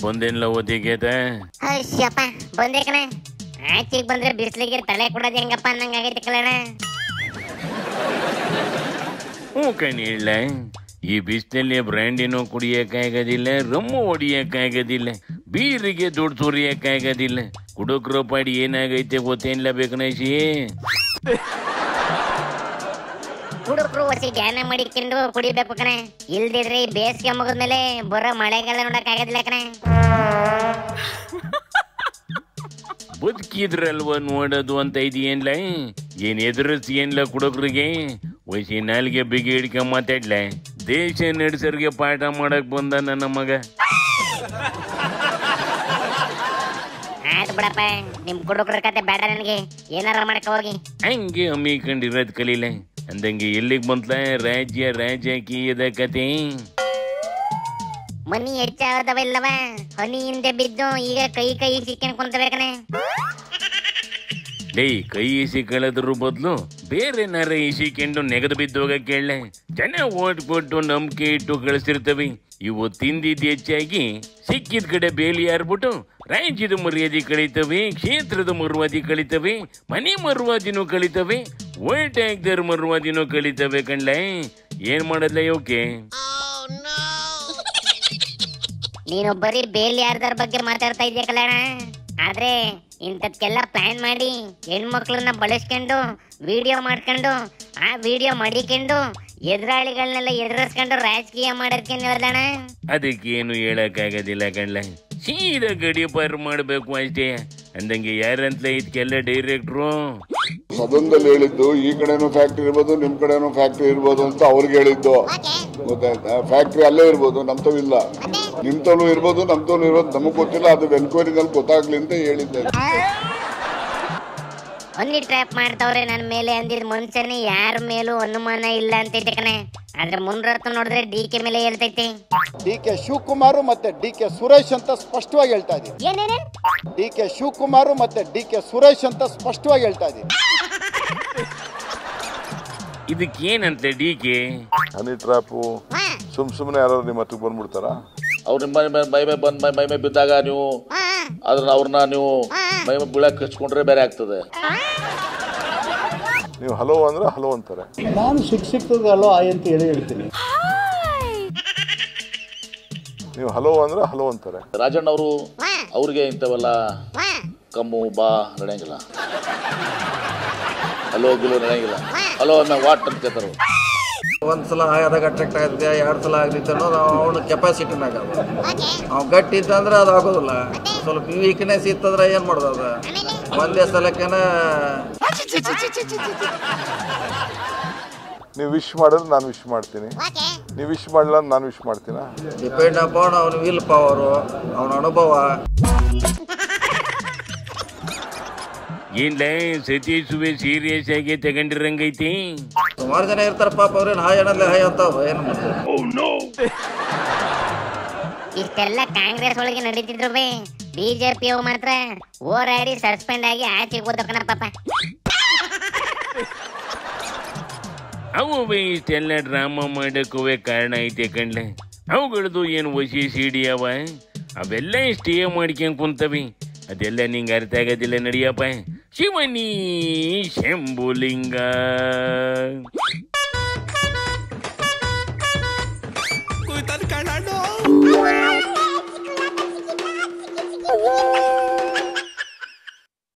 ಬಂದೇನ್ಲ ಓದಿಗೆದ ಅಯ್ಯಪ್ಪ ಬಂದೆ ಕಣ. ಆಚೆಗೆ ಬಂದ್ರೆ ಬಿಸಿಲಿಗೆ ತಲೆ ಕೊಡೋದು ಹೆಂಗಪ್ಪ ಅನ್ನಂಗ ಆಗೈತೆ ಕಲಣ. ಹ್ಞೂ ಕಣಿ ಇಲ್ಲ, ಈ ಬಿಸಿಲಲ್ಲಿ ಬ್ರ್ಯಾಂಡಿನೂ ಕುಡಿಯಕ್ಕಾಗೋದಿಲ್ಲ, ರಮ್ಮು ಹೊಡಿಯಕ್ಕಾಗೋದಿಲ್ಲ, ಬೀರಿಗೆ ದುಡ್ಡು ಸುರಿಯಕ್ಕಾಗೋದಿಲ್ಲ. ಕುಡುಕ್ರ ಪಾಡಿ ಏನಾಗೈತೆ ಗೊತ್ತೇನಿಲ್ಲ ಬೇಕನಶಿ. ಹುಡುಗರು ಹೊಸಿ ಧ್ಯಾನ ಮಾಡಿಕೊಂಡು ಕುಡಿಬೇಕು ಕಣ. ಇಲ್ದಿದ್ರೆ ಈ ಬೇಸಿಗೆ ಮುಗಿದ್ಮೇಲೆ ಬರೋ ಮಳೆಗಾಲ ನೋಡಕ್ ಆಗೋದಿಲ್ಲ ಕಣ. ಬದುಕಿದ್ರಲ್ವ ನೋಡೋದು ಅಂತ ಇದೆಯೇನ್ಲ? ಏನ್ ಎದುರಿಸಿ ಏನ್ಲ ಕುಡುಕ್ರಿಗೆ? ವಯಸ್ಸಿ ನಾಲ್ಗೆ ಬಿಗಿ ಹಿಡ್ಕ ಮಾತಾಡ್ಲ. ದೇಶ ನಡೆಸೋರ್ಗೆ ಪಾಠ ಮಾಡಕ್ ಬಂದ ನನ್ನ ಮಗ. ಆಯ್ತು ಬಿಡಪ್ಪ, ನಿಮ್ ಕುಡುಕ್ರ ಕತೆ ಬೇಡ ನನಗೆ. ಏನಾರ ಮಾಡಕ ಹೋಗಿ. ಹಂಗೆ ಹಮ್ಮಿಕೊಂಡಿರೋದ್ ಕಲೀಲ ಅಂದಂಗೆ ಎಲ್ಲಿಗೆ ಬಂತಲ ರಾಜ್ಯ ರಾಜಕೀಯದ ಕತೆ. ಮನಿ ಹೆಚ್ಚಾದವಿಲ್ಲವ, ಹನಿ ಹಿಂದೆ ಬಿದ್ದು ಈಗ ಕೈ ಸಿಕ್ಕೊಂಡು ಕುಂತಬೇಕನೆ. ಲೇ, ಕೈ ಸಿಕ್ಕಳದ್ರ ಬದಲು ಬೇರೆ ನಾರ ಇಸಿಕೊಂಡು ನೆಗದು ಬಿದ್ದೋಗ ಕೇಳಲೆ. ಜನ ಓಟ್ ಕೊಟ್ಟು ನಂಬಿಕೆ ಇಟ್ಟು ಕಳಿಸಿರ್ತವೆ. ಇವು ತಿಂದಿದ್ದು ಹೆಚ್ಚಾಗಿ ಸಿಕ್ಕಿದ ಕಡೆ ಬೇಲಿ ಯಾರ್ಬಿಟ್ಟು ರಾಜ್ಯದ ಮರ್ಯಾದೆ ಕಳೀತವೆ, ಕ್ಷೇತ್ರದ ಮರ್ಯಾದೆ ಕಳೀತವೆ, ಮನೆ ಮರ್ಯಾದಿನೂ ಕಳೀತವೆ, ಓಟ್ ಹಾಕ್ದರ ಮರ್ಯಾದಿನೂ ಕಳೀತವೆ ಕಣ್ಲೆ. ಏನ್ ಮಾಡದ್ಲ ಯೋಕೆ? ನೀನು ಬರೀ ಬೇಲಿ ಯಾರ್ದಾರ ಬಗ್ಗೆ ಮಾತಾಡ್ತಾ ಇದೆಯಾ ಕಲ್ಯಾಣ. ಆದ್ರೆ ಇಂಥದ್ಕೆಲ್ಲ ಪ್ಲಾನ್ ಮಾಡಿ ಹೆಣ್ಮಕ್ಳನ್ನ ಬಳಸ್ಕೊಂಡು ವಿಡಿಯೋ ಮಾಡ್ಕೊಂಡು ಆ ವಿಡಿಯೋ ಮಾಡಿಕೊಂಡು ಎದುರಾಳಿಗಳನ್ನೆಲ್ಲ ಎದುರಿಸ್ಕೊಂಡು ರಾಜಕೀಯ ಮಾಡೋದಕ್ಕೇನಲ್ಲ. ಅದಕ್ಕೇನು ಹೇಳಕ್ಕಾಗೋದಿಲ್ಲ ಕಣ್ಲ. ಸೀದಾ ಗಡಿ ಪಾರು ಮಾಡ್ಬೇಕು ಅಷ್ಟೇ. ಅಂದಂಗೆ ಯಾರಂತಲೇ ಇದಕ್ಕೆಲ್ಲ ಡೈರೆಕ್ಟ್ರು ಸದನದಲ್ಲಿ ಹೇಳಿದ್ದು ಈ ಕಡೆನೂ ಫ್ಯಾಕ್ಟ್ರಿ ಇರ್ಬೋದು, ನಿಮ್ ಕಡೆನೂ ಫ್ಯಾಕ್ಟ್ರಿ ಇರ್ಬೋದು ಅಂತ ಅವ್ರಿಗೆ ಹೇಳಿದ್ದು. ಗೊತ್ತಾಯ್ತಾ? ಫ್ಯಾಕ್ಟ್ರಿ ಅಲ್ಲೇ ಇರ್ಬೋದು, ನಮ್ತವ್ ಇಲ್ಲ. ನಿಮ್ತವೂ ಇರ್ಬೋದು, ನಮ್ತವೂ ಇರ್ಬೋದು, ನಮಗ್ ಗೊತ್ತಿಲ್ಲ. ಅದು ಎನ್ಕ್ವೈರಿನಲ್ಲಿ ಗೊತ್ತಾಗ್ಲಿ ಅಂತ ಹೇಳಿದ್ದೆ. ಒಂದಿ ಟ್ರ್ಯಾಪ್ ಮಾಡ್ತಾವ್ರೆ ನನ್ನ ಮೇಲೆ ಅಂದಿದ್ ಮನುಷ್ಯನೇ ಯಾರ ಮೇಲೂ ಅನುಮಾನ ಇಲ್ಲ ಅಂತೈತೆ ಕಣೆ. ಆದ್ರೆ ಮುಂದ್ರತ್ತು ನೋಡಿದ್ರೆ ಡಿ.ಕೆ ಮೇಲೆ ಹೇಳ್ತೈತೆ. ಡಿ.ಕೆ ಶಿವಕುಮಾರ್ ಮತ್ತೆ ಡಿ.ಕೆ ಸುರೇಶ್ ಅಂತ ಸ್ಪಷ್ಟವಾಗಿ ಹೇಳ್ತಾ ಇದೀನಿ. ಡಿ.ಕೆ ಶಿವಕುಮಾರ್ ಮತ್ತೆ ಡಿ.ಕೆ ಸುರೇಶ್ ಅಂತ ಸ್ಪಷ್ಟವಾಗಿ ಹೇಳ್ತಾ ಇದೀನಿ. ಇದಕ್ಕೇನಂತೆ ಡಿ.ಕೆ? ಹನಿ ಟ್ರಾಪು ಸುಮ್ನೆ ಯಾರು ನಿಮ್ಮ ಹತ್ತಿಗೆ ಬಂದ್ಬಿಡ್ತಾರ? ಅವ್ರ ನಿಮ್ಮ ಮೈ ಮೈ ಬಿದ್ದಾಗ ನೀವು ಅವ್ರನ್ನ ನೀವು ಮೈ ಬೀಳಕ್ ಹಚ್ಕೊಂಡ್ರೆ ಬೇರೆ ಆಗ್ತದೆ. ನೀವು ಹಲೋ ಅಂದ್ರೆ ಹಲೋ ಅಂತಾರೆ. ನಾನು ಸಿಕ್ತದ ಹಲೋ ಆಯ್ ಅಂತ ಹೇಳ್ತೀನಿ. ನೀವು ಹಲೋ ಅಂದ್ರೆ ಹಲೋ ಅಂತಾರೆ. ರಾಜಣ್ಣ ಅವರು ಅವ್ರಿಗೆ ಇಂಥವೆಲ್ಲ ಕಮ್ಮು ಬಾ ನಡೆಯಂಗಿಲ್ಲ, ಹಲೋ ಗಿಲೋ ನಡೆಯಂಗಿಲ್ಲ. ಹಲೋ ಆಮೇಲೆ ವಾಟ್ ಅಂತ ಕೇಳ್ತಾರ. ಒಂದ್ಸಲ ಆದಾಗ ಅಟ್ರಾಕ್ಟ್ ಆಗುತ್ತೆ, 2 ಸಲ ಆಗಲಿತ್ತು ಅನ್ನೋದು ಅವನ ಕೆಪಾಸಿಟಿನಾಗ. ಅವ್ನು ಗಟ್ಟಿ ಇತ್ತಂದ್ರೆ ಅದು ಆಗೋದಿಲ್ಲ. ಸ್ವಲ್ಪ ವೀಕ್ನೆಸ್ ಇತ್ತಂದ್ರೆ ಏನು ಮಾಡೋದು? ಅದು ಒಂದೇ ಸಲಕ್ಕೇನ ನೀವು ವಿಶ್ ಮಾಡಿದ್ರೆ ನಾನು ವಿಶ್ ಮಾಡ್ತೀನಿ, ನೀವು ವಿಶ್ ಮಾಡಲ್ಲ ನಾನು ವಿಶ್ ಮಾಡ್ತೀನ. ಡಿಪೆಂಡ್ ಅಪಾನ್ ಅವನ ವಿಲ್ ಪವರು, ಅವನ ಅನುಭವ. ಏನ್ಲ ಸತೀಶುವೆ ಸೀರಿಯಸ್ ಆಗಿ ತಗೊಂಡಿರಂಗೈತಿ. ಸುಮಾರು ಜನ ಇರ್ತಾರ ಪಾಪ, ಅವ್ರೇನು ಹಾಯ್ ಅನ್ನಲ್ಲೇ ಹಾಯ್ ಅಂತಾವ. ಏನು ಇಷ್ಟೆಲ್ಲ ಕಾಂಗ್ರೆಸ್ ಒಳಗೆ ನಡೀತಿದ್ರು ಬಿಜೆಪಿ ಮಾತ್ರ ಹೋರಾಡಿ ಸಸ್ಪೆಂಡ್ ಆಗಿ ಆಚೆಗೆ ಹೋದಕ್ಕಣ ಪಾಪ. ಅವು ಇಷ್ಟೆಲ್ಲ ಡ್ರಾಮಾ ಮಾಡಕ್ಕುವೆ ಕಾರಣ ಐತೆ ಕಣ್ಲೆ. ಅವುಗಳದು ಏನು ವಸಿ ಸಿಡಿ ಅವ, ಅವೆಲ್ಲ ಸ್ಟೇ ಮಾಡ್ಕೊಂಡ್ ಕುಂತವಿ. ಅದೆಲ್ಲ ನಿಂಗೆ ಅರ್ಥ ಆಗೋದಿಲ್ಲ ನಡಿಯಪ್ಪ. ಶಿವನಿ ಶಂಭುಲಿಂಗ. कोई तनका ना